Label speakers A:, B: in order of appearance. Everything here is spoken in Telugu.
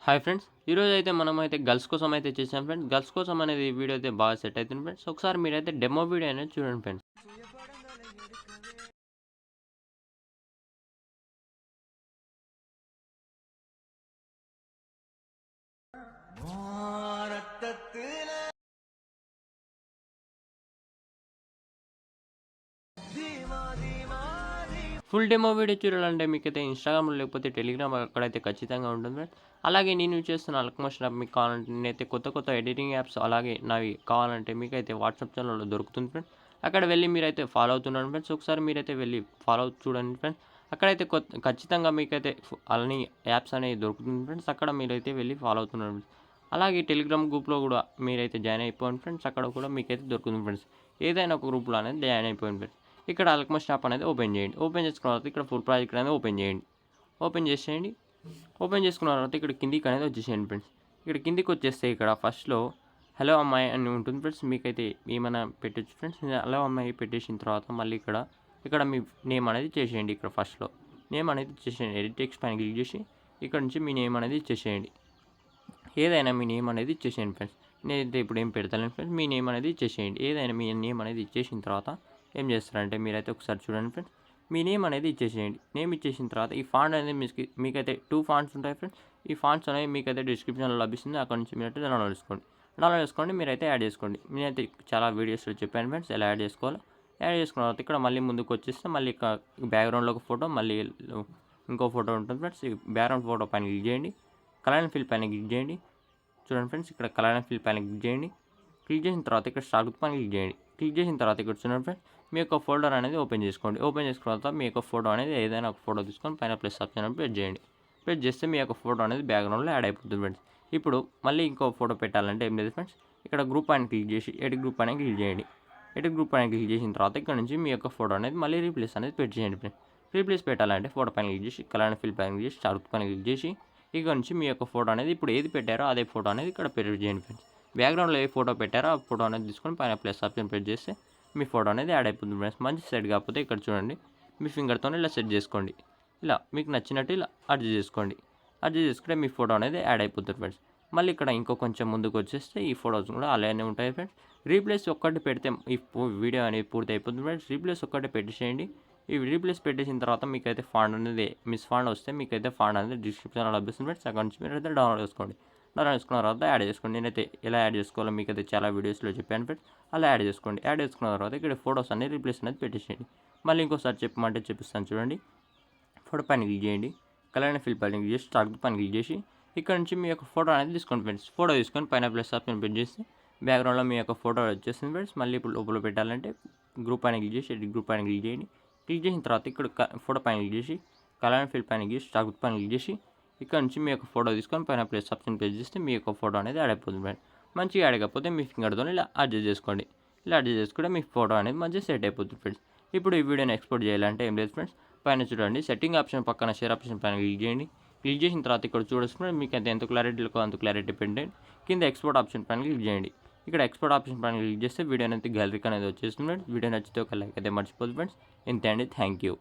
A: హాయ్ ఫ్రెండ్స్, ఈరోజు అయితే మనమైతే గర్ల్స్ కోసం అయితే చేసాం ఫ్రెండ్స్. గర్ల్స్ కోసం అనేది వీడియో అయితే బాగా సెట్ అవుతుంది ఫ్రెండ్స్. ఒకసారి మీరైతే డెమో వీడియో అనేది చూడండి ఫ్రెండ్స్. ఫుల్ డెమో వీడియో చూడాలంటే మీకైతే ఇన్స్టాగ్రామ్ లేకపోతే టెలిగ్రామ్ అక్కడైతే ఖచ్చితంగా ఉంటుంది ఫ్రెండ్స్. అలాగే నేను యూజ్ చేస్తున్న అల్కమోషన్ యాప్ మీకు కావాలంటే నేనైతే కొత్త ఎడిటింగ్ యాప్స్ అలాగే నావి కావాలంటే మీకైతే వాట్సాప్ ఛానల్లో దొరుకుతుంది ఫ్రెండ్స్. అక్కడ వెళ్ళి మీరైతే ఫాలో అవుతున్నాను ఫ్రెండ్స్. ఒకసారి మీరైతే వెళ్ళి ఫాలో చూడండి ఫ్రెండ్స్. అక్కడైతే ఖచ్చితంగా మీకైతే అన్ని యాప్స్ అనేవి దొరుకుతుంది ఫ్రెండ్స్. అక్కడ మీరైతే వెళ్ళి ఫాలో అవుతున్నాను ఫ్రెండ్స్. అలాగే టెలిగ్రామ్ గ్రూప్లో కూడా మీరైతే జాయిన్ అయిపోయింది ఫ్రెండ్స్. అక్కడ కూడా మీకైతే దొరుకుతుంది ఫ్రెండ్స్. ఏదైనా ఒక గ్రూప్లో అనేది జాయిన్ అయిపోయింది ఫ్రెండ్స్. ఇక్కడ అల్కమోస్ట్ యాప్ అనేది ఓపెన్ చేయండి. ఓపెన్ చేసుకున్న తర్వాత ఇక్కడ ఫుల్ ప్రాజెక్ట్ అనేది ఓపెన్ చేయండి. ఓపెన్ చేసేయండి. ఓపెన్ చేసుకున్న తర్వాత ఇక్కడ కిందికి అనేది వచ్చేసేయండి ఫ్రెండ్స్. ఇక్కడ కిందికి వచ్చేస్తే ఇక్కడ ఫస్ట్లో హలో అమ్మాయి అని ఉంటుంది ఫ్రెండ్స్. మీకైతే ఏమైనా పెట్టచ్చు ఫ్రెండ్స్. హలో అమ్మాయి పెట్టేసిన తర్వాత మళ్ళీ ఇక్కడ మీ నేమ్ అనేది చేసేయండి. ఇక్కడ ఫస్ట్లో నేమ్ అనేది ఇచ్చేసేయండి. ఎడిట్ టెక్స్ట్ పైన క్లిక్ చేసి ఇక్కడ నుంచి మీ నేమ్ అనేది ఇచ్చేసేయండి. ఏదైనా మీ నేమ్ అనేది ఇచ్చేసేయండి ఫ్రెండ్స్. నేనైతే ఇప్పుడు ఏం పెడతాను ఫ్రెండ్స్. మీ నేమ్ అనేది ఇచ్చేసేయండి. ఏదైనా మీ నేమ్ అనేది ఇచ్చేసిన తర్వాత ఏం చేస్తారంటే మీరైతే ఒకసారి చూడండి ఫ్రెండ్స్. మీ నేమ్ అనేది ఇచ్చేసేయండి. నేమ్ ఇచ్చేసిన తర్వాత ఈ ఫాంట్ అనేది మీకైతే 2 ఫాంట్స్ ఉంటాయి ఫ్రెండ్స్. ఈ ఫాంట్స్ అనేవి మీకైతే డిస్క్రిప్షన్లో లభిస్తుంది. అక్కడ నుంచి మీరైతే డౌన్లోడ్ చేసుకోండి. డౌన్లోడ్ చేసుకోండి, మీరైతే యాడ్ చేసుకోండి. నేనైతే చాలా వీడియోస్లో చెప్పాను ఫ్రెండ్స్ ఎలా యాడ్ చేసుకోవాలో. యాడ్ చేసుకున్న తర్వాత ఇక్కడ మళ్ళీ ముందుకు వచ్చేస్తే మళ్ళీ బ్యాక్గ్రౌండ్లో ఒక ఫోటో, మళ్ళీ ఇంకో ఫోటో ఉంటుంది ఫ్రెండ్స్. ఈ బ్యాక్గ్రౌండ్ ఫోటో పైన క్లిక్ చేయండి. కలర్ అండ్ ఫిల్ పైన క్లిక్ చేయండి. చూడండి ఫ్రెండ్స్, ఇక్కడ కలర్ అండ్ ఫిల్ పైన క్లిక్ చేయండి. క్లిక్ చేసిన తర్వాత ఇక్కడ స్టార్ట్ పైన క్లిక్ చేయండి. క్లిక్ చేసిన తర్వాత ఇక్కడ చూడండి ఫ్రెండ్స్, మీ యొక్క ఫోల్డర్ అనేది ఓపెన్ చేసుకోండి. ఓపెన్ చేసుకున్న తర్వాత మీ యొక్క ఫోటో అనేది ఏదైనా ఒక ఫోటో తీసుకొని పైన ప్లస్ ఆప్షన్ అని ప్రెస్ చేయండి. ప్రెస్ చేస్తే మీ యొక్క ఫోటో అనేది బ్యాక్గ్రౌండ్లో యాడ్ అయిపోతుంది ఫ్రెండ్స్. ఇప్పుడు మళ్ళీ ఇంకో ఫోటో పెట్టాలంటే ఏం లేదు ఫ్రెండ్స్. ఇక్కడ గ్రూప్ పైన క్లిక్ చేసి ఎడిట్ గ్రూప్ పైన క్లిక్ చేయండి. ఎడిట్ గ్రూప్ పైన క్లిక్ చేసిన తర్వాత ఇక్కడ నుంచి మీ యొక్క ఫోటో అనేది మళ్ళీ రీప్లేస్ అనేది పెట్టేయండి ఫ్రెండ్స్. రీప్లేస్ పెట్టాలంటే ఫోటో పైన క్లిక్ చేసి కలర్ అండ్ ఫిల్ పైన క్లిక్ చేసి స్టార్ట్ పైన క్లిక్ చేసి ఇక్కడ నుంచి మీ యొక్క ఫోటో అనేది ఇప్పుడు ఏది పెట్టారో అదే ఫోటో అనేది ఇక్కడ పెట్టి చేయండి ఫ్రెండ్స్. బ్యాక్గ్రౌండ్లో ఏ ఫోటో పెట్టారో ఆ ఫోటో అనేది తీసుకొని పైన ప్లస్ ఆప్షన్ ప్రెస్ చేస్తే మీ ఫోటో అనేది యాడ్ అయిపోతుంది ఫ్రెండ్స్. మంచి సెట్ కాకపోతే ఇక్కడ చూడండి, మీ ఫింగర్తో ఇలా సెట్ చేసుకోండి. ఇలా మీకు నచ్చినట్టు ఇలా అడ్జస్ట్ చేసుకోండి. అడ్జస్ట్ చేసుకుంటే మీ ఫోటో అనేది యాడ్ అయిపోతుంది ఫ్రెండ్స్. మళ్ళీ ఇక్కడ ఇంకో కొంచెం ముందుకు వచ్చేస్తే ఈ ఫోటోస్ కూడా అలానే ఉంటాయి ఫ్రెండ్స్. రీప్లేస్ ఒక్కటి పెడితే ఈ వీడియో అనేది పూర్తి అయిపోతుంది ఫ్రెండ్స్. రీప్లేస్ ఒక్కటి పెట్టేసేయండి. ఈ రీప్లేస్ పెట్టేసిన తర్వాత మీకైతే ఫాంట్ అనేది మిస్ ఫాంట్ వస్తే మీకైతే ఫాంట్ అనేది డిస్క్రిప్షన్లో లభిస్తుంది ఫ్రెండ్స్. అక్కడ నుంచి మీరు అయితే డౌన్లోడ్ చేసుకోండి. డౌన్లోడ్ చేసుకున్న తర్వాత యాడ్ చేసుకోండి. నేనైతే ఎలా యాడ్ చేసుకోవాలో మీకైతే చాలా వీడియోస్లో చెప్పాను ఫ్రెండ్స్. అలా యాడ్ చేసుకోండి. యాడ్ చేసుకున్న తర్వాత ఇక్కడ ఫోటోస్ అనేది రీప్లేస్ అనేది పెట్టేసేయండి. మళ్ళీ ఇంకోసారి చెప్పమంటే చెప్పిస్తాను చూడండి. ఫోటో పైన క్లిక్ చేయండి. కలర్ అండ్ ఫిల్ పైన క్లిక్ చేసి స్టార్ట్ పైన క్లిక్ చేసి ఇక్కడ నుంచి మీ యొక్క ఫోటో అనేది తీసుకోండి ఫ్రెండ్స్. ఫోటో తీసుకొని పైన ప్లస్ ఆప్షన్ పెట్టి చేసి బ్యాక్గ్రౌండ్లో మీ యొక్క ఫోటో వచ్చేస్తుంది ఫ్రెండ్స్. మళ్ళీ ఇప్పుడు లోపల పెట్టాలంటే గ్రూప్ పైన క్లిక్ చేసి ఎడిట్ గ్రూప్ పైన క్లిక్ చేయండి. క్లిక్ చేసిన తర్వాత ఇక్కడ ఫోటో పైన క్లిక్ చేసి కలర్ అండ్ ఫిల్ పైన క్లిక్ చేసి స్టార్ట్ పైన క్లిక్ చేసి ఇక్కడ నుంచి మీ యొక్క ఫోటో తీసుకొని పైన ప్లస్ ఆప్షన్ ప్రెస్ చేస్తే మీ యొక్క ఫోటో అనేది యాడ్ అయిపోతుంది ఫ్రెండ్. మంచిగా యాడ్ అయిపోతే మీ ఫింగర్తో ఇలా అడ్జస్ట్ చేసుకోండి. ఇలా అడ్జస్ట్ చేసుకుంటే మీ ఫోటో అనేది మంచిగా సెట్ అయిపోతుంది ఫ్రెండ్స్. ఇప్పుడు ఈ వీడియోని ఎక్స్పోర్ట్ చేయాలంటే ఏం లేదు ఫ్రెండ్స్, పైన చూడండి సెట్టింగ్ ఆప్షన్ పక్కన షేర్ ఆప్షన్ పైన క్లిక్ చేయండి. క్లిక్ చేసిన తర్వాత ఇక్కడ చూడొచ్చుకుంటే మీకు ఎంత క్లారిటీలో అంత క్లారిటీ పెట్టండి. కింద ఎక్స్పోర్ట్ ఆప్షన్ పైన క్లిక్ చేయండి. ఇక్కడ ఎక్స్పోర్ట్ ఆప్షన్ పైన క్లిక్ చేస్తే వీడియో అనేది గ్యాలరీకి అనేది వచ్చేస్తుంది ఫ్రెండ్స్. వీడియో నచ్చితే ఒక లైక్ అయితే మర్చిపోదు ఫ్రెండ్స్. ఇంతే అండి, థ్యాంక్ యూ.